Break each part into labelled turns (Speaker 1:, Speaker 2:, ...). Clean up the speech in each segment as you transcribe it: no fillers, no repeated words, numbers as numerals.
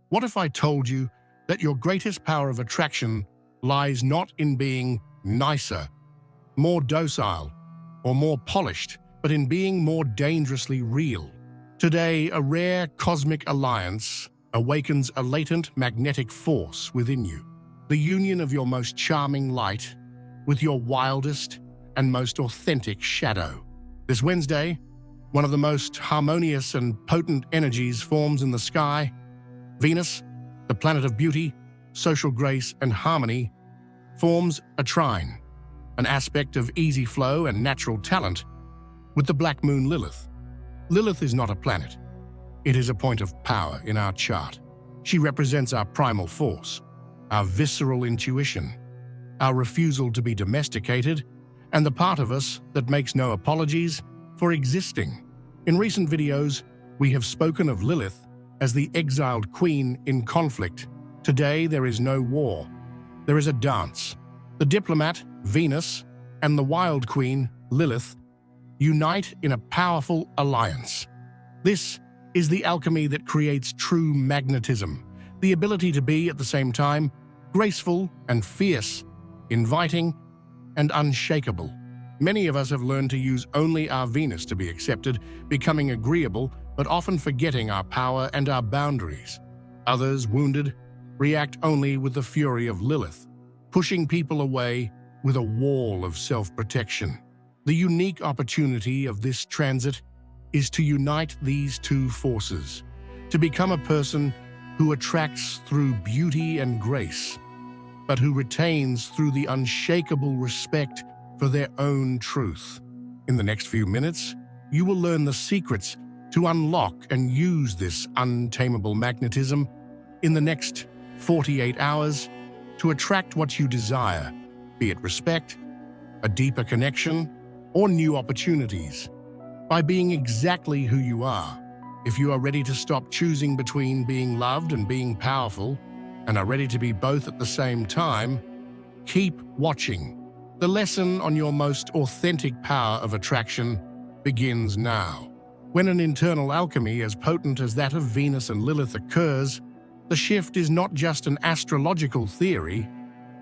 Speaker 1: What if I told you that your greatest power of attraction lies not in being nicer, more docile, or more polished, but in being more dangerously real? Today, a rare cosmic alliance awakens a latent magnetic force within you. The union of your most charming light with your wildest and most authentic shadow. This Wednesday, one of the most harmonious and potent energies forms in the sky. Venus, the planet of beauty, social grace, and harmony, forms a trine, an aspect of easy flow and natural talent, with the black moon Lilith. Lilith is not a planet. It is a point of power in our chart. She represents our primal force, our visceral intuition, our refusal to be domesticated, and the part of us that makes no apologies for existing. In recent videos, we have spoken of Lilith as the exiled queen in conflict. Today, there is no war. There is a dance. The diplomat, Venus, and the wild queen, Lilith, unite in a powerful alliance. This is the alchemy that creates true magnetism, the ability to be at the same time graceful and fierce, inviting and unshakable. Many of us have learned to use only our Venus to be accepted, becoming agreeable, but often forgetting our power and our boundaries. Others, wounded, react only with the fury of Lilith, pushing people away with a wall of self-protection. The unique opportunity of this transit is to unite these two forces, to become a person who attracts through beauty and grace, but who retains through the unshakable respect for their own truth. In the next few minutes, you will learn the secrets to unlock and use this untamable magnetism in the next 48 hours to attract what you desire, be it respect, a deeper connection, or new opportunities. By being exactly who you are, if you are ready to stop choosing between being loved and being powerful, and are ready to be both at the same time, keep watching. The lesson on your most authentic power of attraction begins now. When an internal alchemy as potent as that of Venus and Lilith occurs, the shift is not just an astrological theory,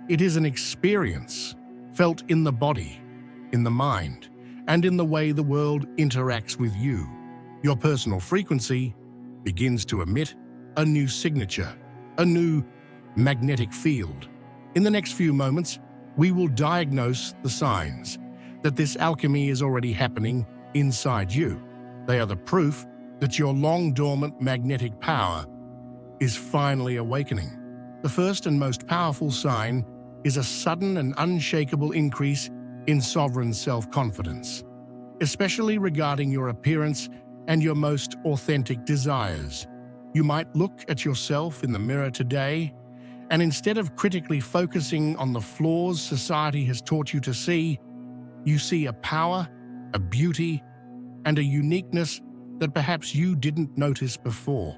Speaker 1: it is an experience felt in the body, in the mind, and in the way the world interacts with you. Your personal frequency begins to emit a new signature, a new magnetic field. In the next few moments, we will diagnose the signs that this alchemy is already happening inside you. They are the proof that your long-dormant magnetic power is finally awakening. The first and most powerful sign is a sudden and unshakable increase in sovereign self-confidence, especially regarding your appearance and your most authentic desires. You might look at yourself in the mirror today, and instead of critically focusing on the flaws society has taught you to see, you see a power, a beauty, and a uniqueness that perhaps you didn't notice before.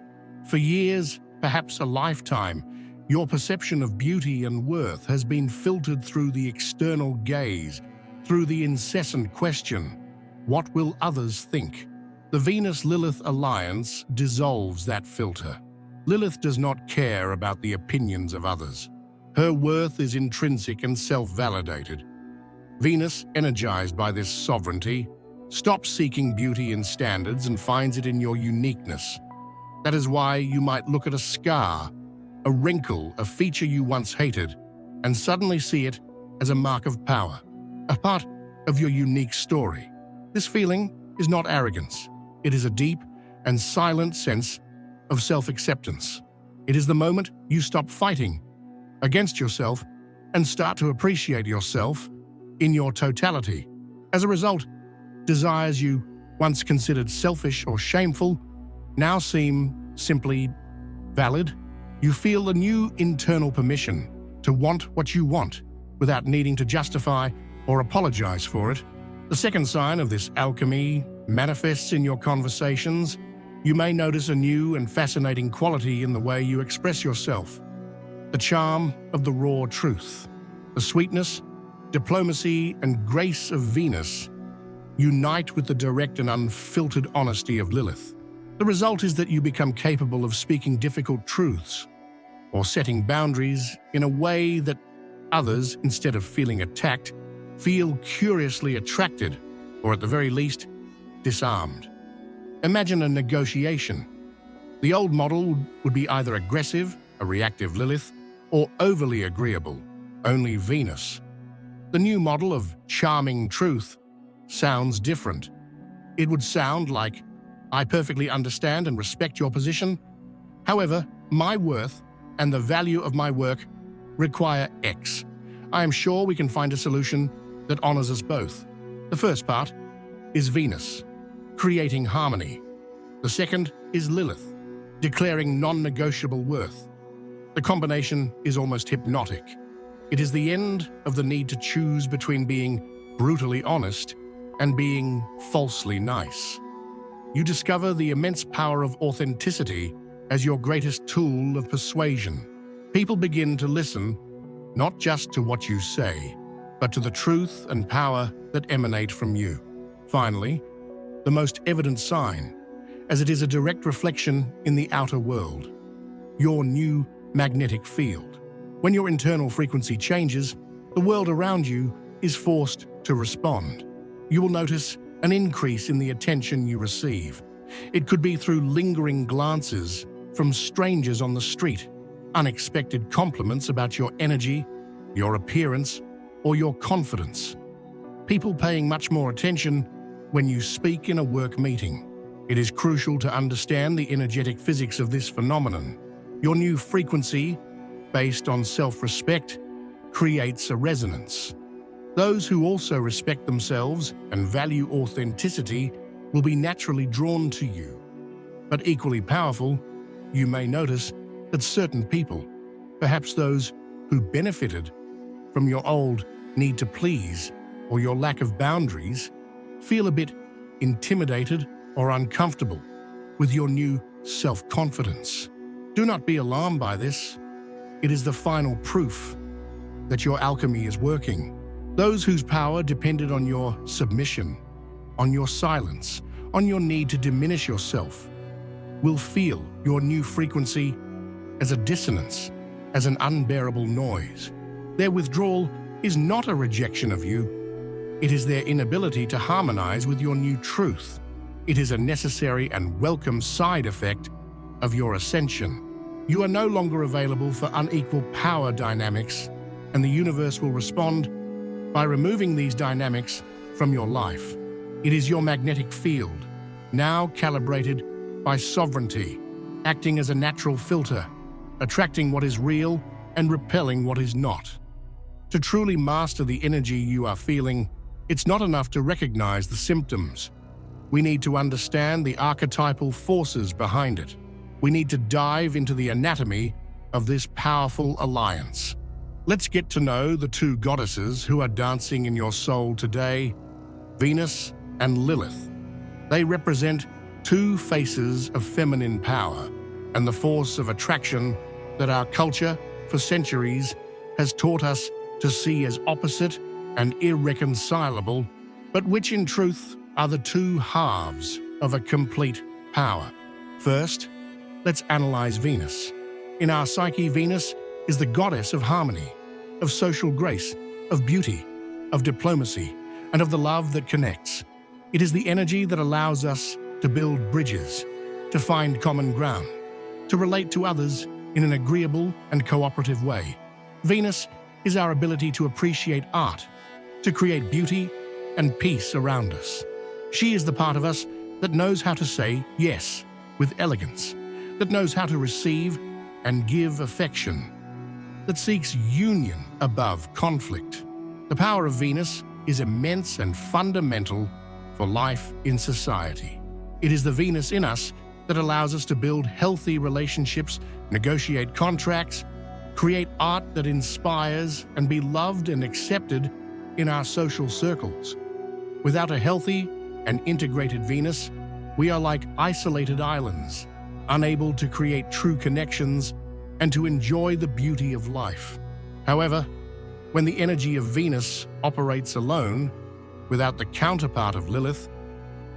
Speaker 1: For years, perhaps a lifetime, your perception of beauty and worth has been filtered through the external gaze, through the incessant question, what will others think? The Venus-Lilith alliance dissolves that filter. Lilith does not care about the opinions of others. Her worth is intrinsic and self-validated. Venus, energized by this sovereignty, stops seeking beauty in standards and finds it in your uniqueness. That is why you might look at a scar, a wrinkle, a feature you once hated, and suddenly see it as a mark of power, a part of your unique story. This feeling is not arrogance. It is a deep and silent sense of self-acceptance. It is the moment you stop fighting against yourself and start to appreciate yourself in your totality. As a result, desires you once considered selfish or shameful now seem simply valid. You feel a new internal permission to want what you want without needing to justify or apologize for it. The second sign of this alchemy manifests in your conversations. You may notice a new and fascinating quality in the way you express yourself. The charm of the raw truth, the sweetness, diplomacy, and grace of Venus unite with the direct and unfiltered honesty of Lilith. The result is that you become capable of speaking difficult truths or setting boundaries in a way that others, instead of feeling attacked, feel curiously attracted, or at the very least, disarmed. Imagine a negotiation. The old model would be either aggressive, a reactive Lilith, or overly agreeable, only Venus. The new model of charming truth sounds different. It would sound like, I perfectly understand and respect your position. However, my worth and the value of my work require X. I am sure we can find a solution that honors us both. The first part is Venus, creating harmony. The second is Lilith, declaring non-negotiable worth. The combination is almost hypnotic. It is the end of the need to choose between being brutally honest and being falsely nice. You discover the immense power of authenticity as your greatest tool of persuasion. People begin to listen not just to what you say, but to the truth and power that emanate from you. Finally, the most evident sign, as it is a direct reflection in the outer world, your new magnetic field. When your internal frequency changes, the world around you is forced to respond. You will notice an increase in the attention you receive. It could be through lingering glances from strangers on the street, unexpected compliments about your energy, your appearance, or your confidence. People paying much more attention when you speak in a work meeting. It is crucial to understand the energetic physics of this phenomenon. Your new frequency, based on self-respect, creates a resonance. Those who also respect themselves and value authenticity will be naturally drawn to you. But equally powerful, you may notice that certain people, perhaps those who benefited from your old need to please or your lack of boundaries, feel a bit intimidated or uncomfortable with your new self-confidence. Do not be alarmed by this. It is the final proof that your alchemy is working. Those whose power depended on your submission, on your silence, on your need to diminish yourself, will feel your new frequency as a dissonance, as an unbearable noise. Their withdrawal is not a rejection of you. It is their inability to harmonize with your new truth. It is a necessary and welcome side effect of your ascension. You are no longer available for unequal power dynamics, and the universe will respond by removing these dynamics from your life. It is your magnetic field, now calibrated by sovereignty, acting as a natural filter, attracting what is real and repelling what is not. To truly master the energy you are feeling, it's not enough to recognize the symptoms. We need to understand the archetypal forces behind it. We need to dive into the anatomy of this powerful alliance. Let's get to know the two goddesses who are dancing in your soul today, Venus and Lilith. They represent two faces of feminine power and the force of attraction that our culture, for centuries, has taught us to see as opposite and irreconcilable, but which in truth are the two halves of a complete power. First, let's analyze Venus. In our psyche, Venus is the goddess of harmony, of social grace, of beauty, of diplomacy, and of the love that connects. It is the energy that allows us to build bridges, to find common ground, to relate to others in an agreeable and cooperative way. Venus is our ability to appreciate art, to create beauty and peace around us. She is the part of us that knows how to say yes with elegance, that knows how to receive and give affection, that seeks union above conflict. The power of Venus is immense and fundamental for life in society. It is the Venus in us that allows us to build healthy relationships, negotiate contracts, create art that inspires, and be loved and accepted in our social circles. Without a healthy and integrated Venus, we are like isolated islands, unable to create true connections and to enjoy the beauty of life. However, when the energy of Venus operates alone, without the counterpart of Lilith,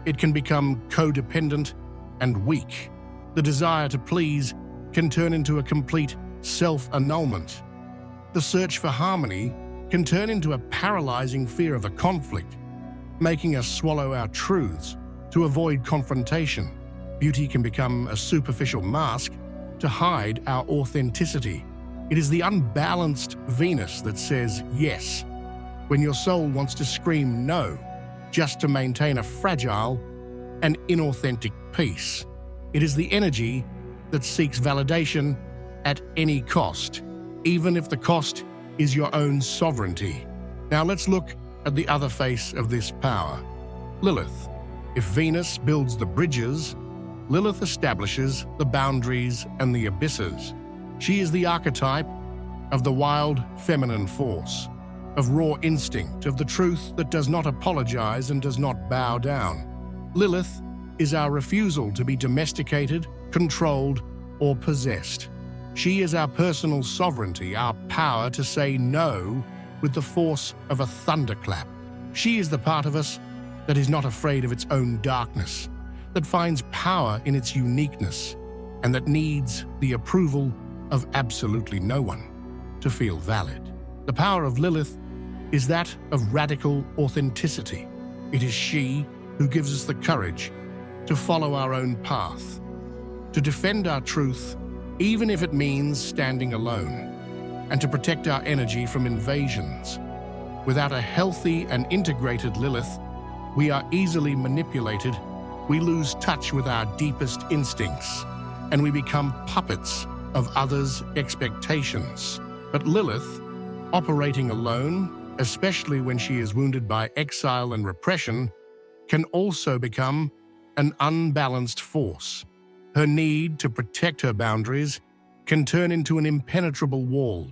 Speaker 1: it can become codependent, and weak. The desire to please can turn into a complete self-annulment. The search for harmony can turn into a paralyzing fear of a conflict, making us swallow our truths to avoid confrontation. Beauty can become a superficial mask to hide our authenticity. It is the unbalanced Venus that says yes, when your soul wants to scream no, just to maintain a fragile and inauthentic peace. It is the energy that seeks validation at any cost, even if the cost is your own sovereignty. Now let's look at the other face of this power. Lilith. If Venus builds the bridges, Lilith establishes the boundaries and the abysses. She is the archetype of the wild feminine force, of raw instinct, of the truth that does not apologize and does not bow down. Lilith is our refusal to be domesticated, controlled, or possessed. She is our personal sovereignty, our power to say no with the force of a thunderclap. She is the part of us that is not afraid of its own darkness, that finds power in its uniqueness, and that needs the approval of absolutely no one to feel valid. The power of Lilith is that of radical authenticity. It is she who gives us the courage to follow our own path, to defend our truth, even if it means standing alone, and to protect our energy from invasions. Without a healthy and integrated Lilith, we are easily manipulated, we lose touch with our deepest instincts, and we become puppets of others' expectations. But Lilith, operating alone, especially when she is wounded by exile and repression, can also become an unbalanced force. Her need to protect her boundaries can turn into an impenetrable wall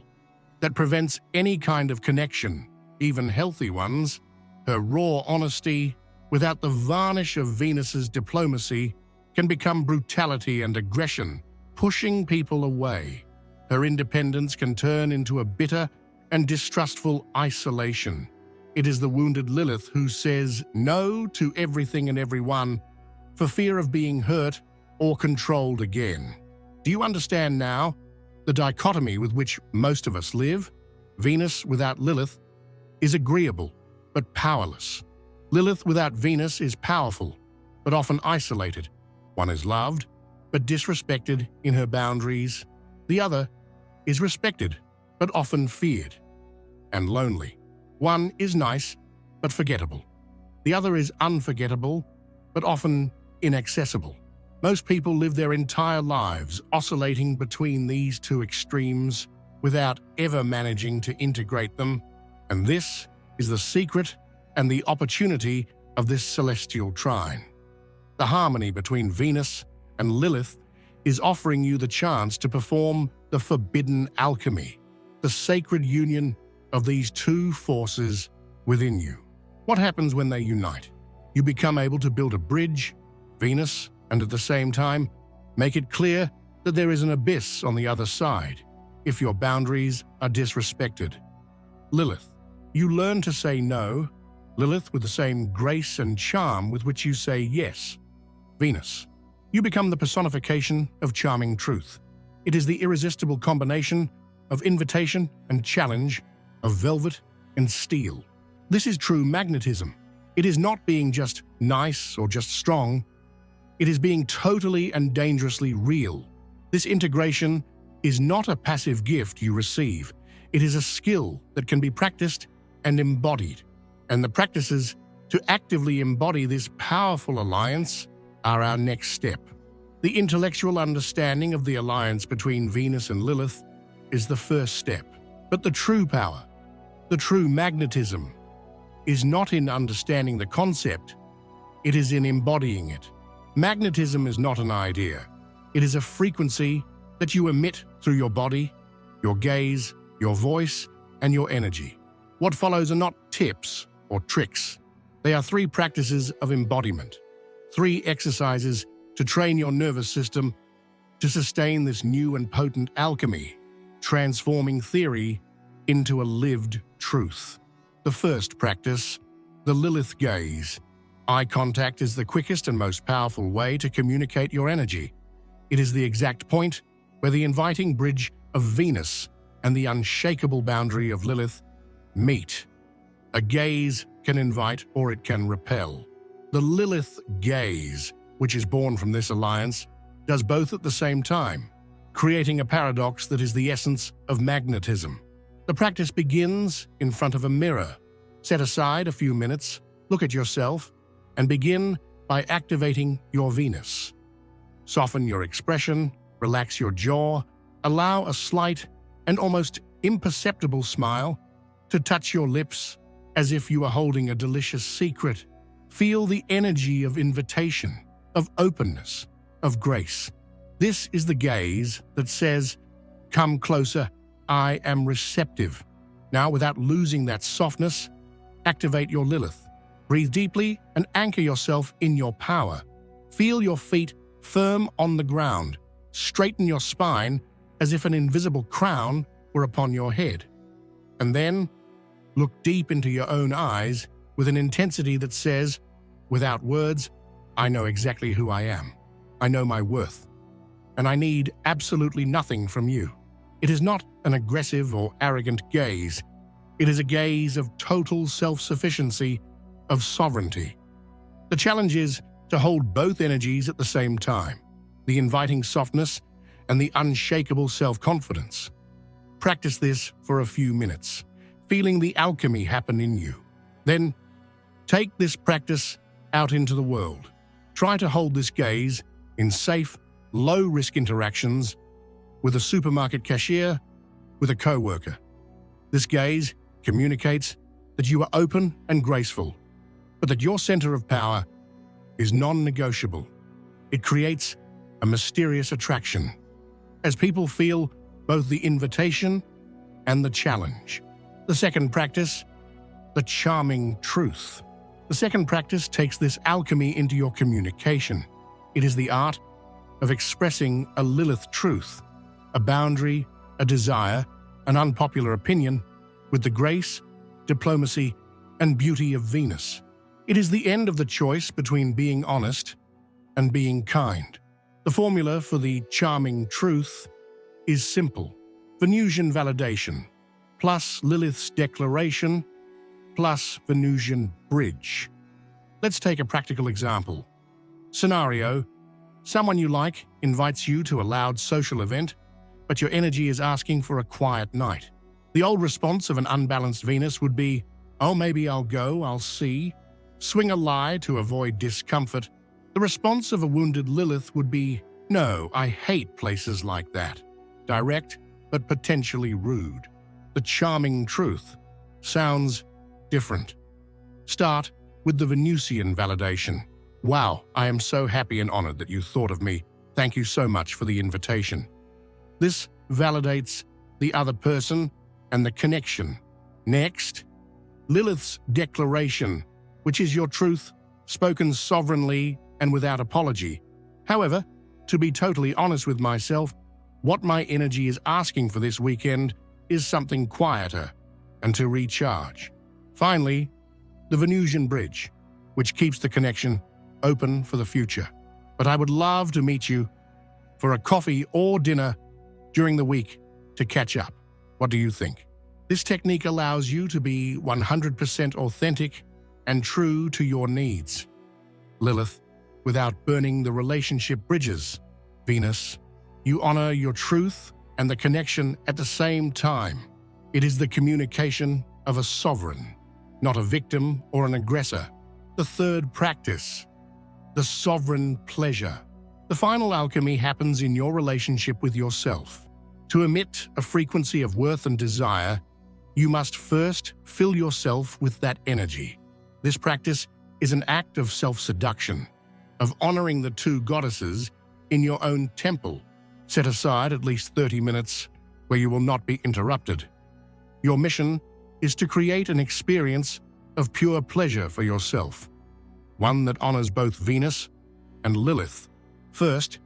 Speaker 1: that prevents any kind of connection, even healthy ones. Her raw honesty, without the varnish of Venus's diplomacy, can become brutality and aggression, pushing people away. Her independence can turn into a bitter and distrustful isolation. It is the wounded Lilith who says no to everything and everyone for fear of being hurt or controlled again. Do you understand now the dichotomy with which most of us live? Venus without Lilith is agreeable, but powerless. Lilith without Venus is powerful, but often isolated. One is loved, but disrespected in her boundaries. The other is respected, but often feared and lonely. One is nice, but forgettable. The other is unforgettable, but often inaccessible. Most people live their entire lives oscillating between these two extremes without ever managing to integrate them, and this is the secret and the opportunity of this celestial trine. The harmony between Venus and Lilith is offering you the chance to perform the forbidden alchemy, the sacred union of these two forces within you. What happens when they unite? You become able to build a bridge, Venus, and at the same time, make it clear that there is an abyss on the other side if your boundaries are disrespected. Lilith. You learn to say no, Lilith, with the same grace and charm with which you say yes. Venus. You become the personification of charming truth. It is the irresistible combination of invitation and challenge, of velvet and steel. This is true magnetism. It is not being just nice or just strong. It is being totally and dangerously real. This integration is not a passive gift you receive. It is a skill that can be practiced and embodied. And the practices to actively embody this powerful alliance are our next step. The intellectual understanding of the alliance between Venus and Lilith is the first step. But the true power, the true magnetism, is not in understanding the concept, it is in embodying it. Magnetism is not an idea. It is a frequency that you emit through your body, your gaze, your voice, and your energy. What follows are not tips or tricks. They are 3 practices of embodiment, 3 exercises to train your nervous system to sustain this new and potent alchemy, transforming theory into a lived truth. The first practice, the Lilith Gaze. Eye contact is the quickest and most powerful way to communicate your energy. It is the exact point where the inviting bridge of Venus and the unshakable boundary of Lilith meet. A gaze can invite or it can repel. The Lilith Gaze, which is born from this alliance, does both at the same time, creating a paradox that is the essence of magnetism. The practice begins in front of a mirror. Set aside a few minutes, look at yourself, and begin by activating your Venus. Soften your expression, relax your jaw, allow a slight and almost imperceptible smile to touch your lips as if you are holding a delicious secret. Feel the energy of invitation, of openness, of grace. This is the gaze that says, "Come closer, I am receptive." Now, without losing that softness, activate your Lilith. Breathe deeply and anchor yourself in your power. Feel your feet firm on the ground. Straighten your spine as if an invisible crown were upon your head. And then, look deep into your own eyes with an intensity that says, "Without words, I know exactly who I am. I know my worth. And I need absolutely nothing from you." It is not an aggressive or arrogant gaze. It is a gaze of total self-sufficiency, of sovereignty. The challenge is to hold both energies at the same time, the inviting softness and the unshakable self-confidence. Practice this for a few minutes, feeling the alchemy happen in you. Then, take this practice out into the world. Try to hold this gaze in safe, low-risk interactions with a supermarket cashier, with a co-worker. This gaze communicates that you are open and graceful, but that your center of power is non-negotiable. It creates a mysterious attraction as people feel both the invitation and the challenge. The second practice, the charming truth. The second practice takes this alchemy into your communication. It is the art of expressing a Lilith truth, a boundary, a desire, an unpopular opinion, with the grace, diplomacy, and beauty of Venus. It is the end of the choice between being honest and being kind. The formula for the charming truth is simple: Venusian validation, plus Lilith's declaration, plus Venusian bridge. Let's take a practical example. Scenario: someone you like invites you to a loud social event, but your energy is asking for a quiet night. The old response of an unbalanced Venus would be, "Oh, maybe I'll go, I'll see." Swing a lie to avoid discomfort. The response of a wounded Lilith would be, "No, I hate places like that." Direct, but potentially rude. The charming truth sounds different. Start with the Venusian validation. "Wow, I am so happy and honored that you thought of me. Thank you so much for the invitation." This validates the other person and the connection. Next, Lilith's declaration, which is your truth, spoken sovereignly and without apology. However, to be totally honest with myself, what my energy is asking for this weekend is something quieter and to recharge. Finally, the Venusian bridge, which keeps the connection open for the future. But I would love to meet you for a coffee or dinner during the week to catch up. What do you think? This technique allows you to be 100% authentic and true to your needs. Lilith, without burning the relationship bridges. Venus, you honor your truth and the connection at the same time. It is the communication of a sovereign, not a victim or an aggressor. The third practice, the sovereign pleasure. The final alchemy happens in your relationship with yourself. To emit a frequency of worth and desire, you must first fill yourself with that energy. This practice is an act of self-seduction, of honoring the two goddesses in your own temple. Set aside at least 30 minutes where you will not be interrupted. Your mission is to create an experience of pure pleasure for yourself, one that honors both Venus and Lilith. First,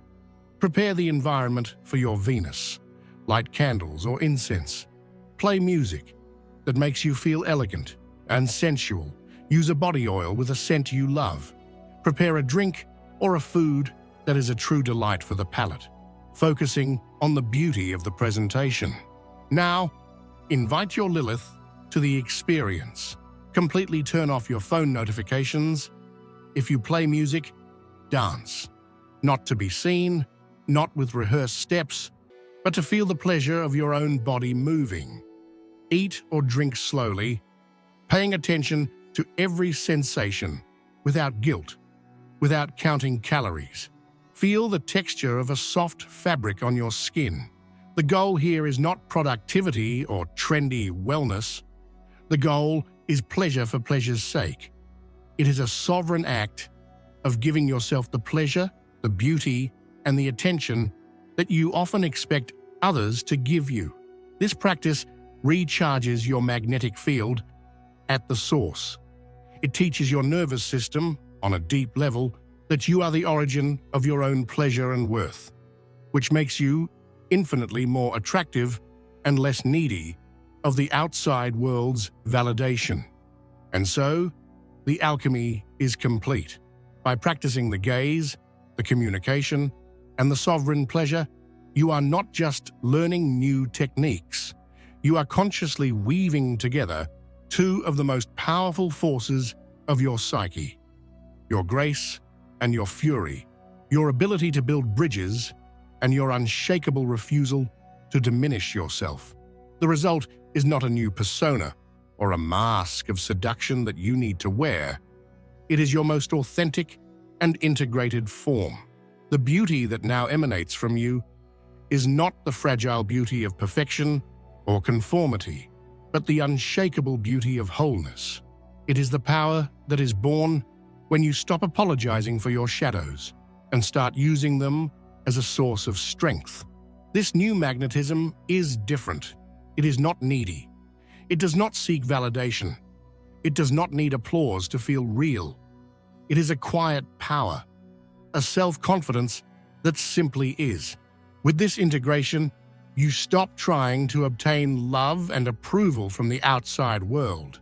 Speaker 1: prepare the environment for your Venus. Light candles or incense. Play music that makes you feel elegant and sensual. Use a body oil with a scent you love. Prepare a drink or a food that is a true delight for the palate, focusing on the beauty of the presentation. Now, invite your Lilith to the experience. Completely turn off your phone notifications. If you play music, dance. Not to be seen, not with rehearsed steps, but to feel the pleasure of your own body moving. Eat or drink slowly, paying attention to every sensation without guilt, without counting calories. Feel the texture of a soft fabric on your skin. The goal here is not productivity or trendy wellness. The goal is pleasure for pleasure's sake. It is a sovereign act of giving yourself the pleasure, the beauty, and the attention that you often expect others to give you. This practice recharges your magnetic field at the source. It teaches your nervous system, on a deep level, that you are the origin of your own pleasure and worth, which makes you infinitely more attractive and less needy of the outside world's validation. And so, the alchemy is complete. By practicing the gaze, the communication, and the sovereign pleasure, you are not just learning new techniques. You are consciously weaving together two of the most powerful forces of your psyche: your grace and your fury, your ability to build bridges and your unshakable refusal to diminish yourself. The result is not a new persona or a mask of seduction that you need to wear. It is your most authentic and integrated form. The beauty that now emanates from you is not the fragile beauty of perfection or conformity, but the unshakable beauty of wholeness. It is the power that is born when you stop apologizing for your shadows and start using them as a source of strength. This new magnetism is different. It is not needy. It does not seek validation. It does not need applause to feel real. It is a quiet power, a self-confidence that simply is. With this integration, you stop trying to obtain love and approval from the outside world,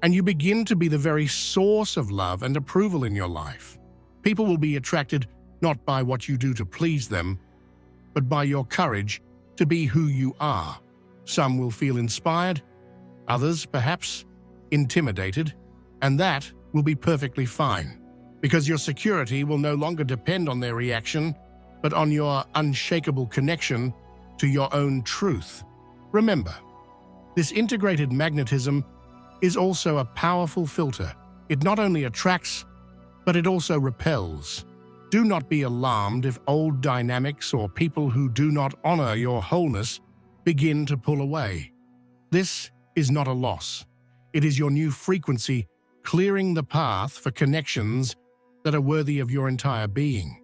Speaker 1: and you begin to be the very source of love and approval in your life. People will be attracted not by what you do to please them, but by your courage to be who you are. Some will feel inspired, others, perhaps, intimidated, and that will be perfectly fine, because your security will no longer depend on their reaction, but on your unshakable connection to your own truth. Remember, this integrated magnetism is also a powerful filter. It not only attracts, but it also repels. Do not be alarmed if old dynamics or people who do not honor your wholeness begin to pull away. This is not a loss. It is your new frequency clearing the path for connections that are worthy of your entire being.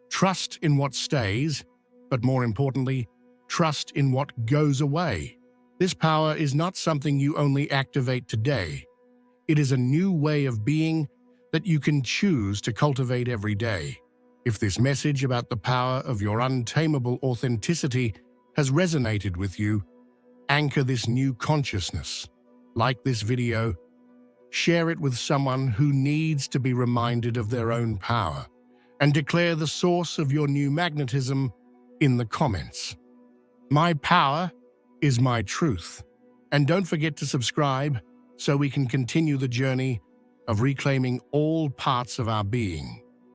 Speaker 1: Trust in what stays, but more importantly, trust in what goes away. This power is not something you only activate today. It is a new way of being that you can choose to cultivate every day. If this message about the power of your untamable authenticity has resonated with you, anchor this new consciousness. Like this video, share it with someone who needs to be reminded of their own power, and declare the source of your new magnetism in the comments. My power is my truth. And don't forget to subscribe so we can continue the journey of reclaiming all parts of our being.